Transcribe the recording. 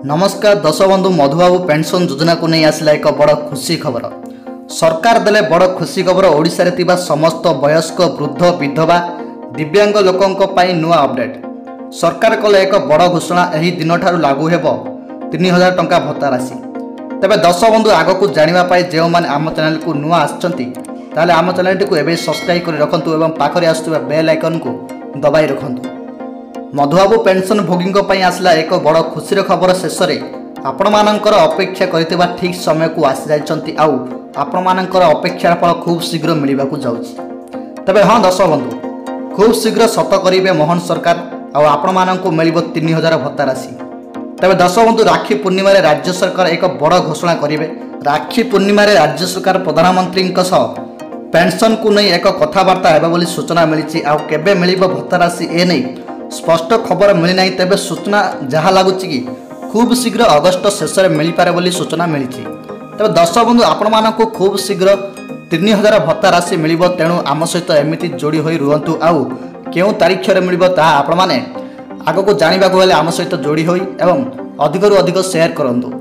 नमस्कार दश बंधु मधुबाबू पेंशन योजना को नहीं आसला एक बड़ खुशी खबर। सरकार देले बड़ खुशी खबर। ओडिशा रे तिबा समस्त वयस्क वृद्ध विधवा दिव्यांग लोकों पाई नुआ अपडेट। सरकार कले एक बड़ घोषणा एही दिन ठारू लागू हेबो 3000 टंका भत्ता राशि। तबे दश बंधु आग को जानिबा पाई जे माने आम चैनल को नुआ आछंती ताले आम चैनल को एबे सब्सक्राइब करि रखंतु एवं पाखरे आस्तुबा बेल आइकन को दबाई रखंतु। मधुबाबू पेंशन भोगी आसला एक बड़ खुशी खबर। शेष में आपण मानकर अपेक्षा करथिबा ठीक समय को आसी जाइछंती आउ आपण मानकर अपेक्षार फल खूब शीघ्र मिलवा जाउछि। तबे हाँ दश बंधु खूब शीघ्र सत करिवे मोहन सरकार आउ आपण मानकु मिलिबो 3000 भत्ता राशि। तबे दश बंधु राखी पूर्णिमा रे राज्य सरकार एक बड़ घोषणा करिवे। राखी पूर्णिमा रे राज्य सरकार प्रधानमंत्री पेंशन को नहीं एक कथबार्ता हेबा बोली सूचना मिली। आउ केबे मिलिबो भत्ता राशि ए नहीं स्पष्ट खबर मिली ना। तेबे सूचना जहाँ लगुच कि खूब शीघ्र अगस्त शेष में मिल पारे बोली सूचना मिली। तेबे दश बंधु आपण मानक खूब शीघ्र 3000 भत्ता राशि मिल। तेणु आम सहित एमती जोड़ी हो रुहतु। आउ क्यों तारीख में मिल आपण मैंने आग को जानवा आम सहित जोड़ी हो एवं अधिक रु अधिक शेयर करूँ।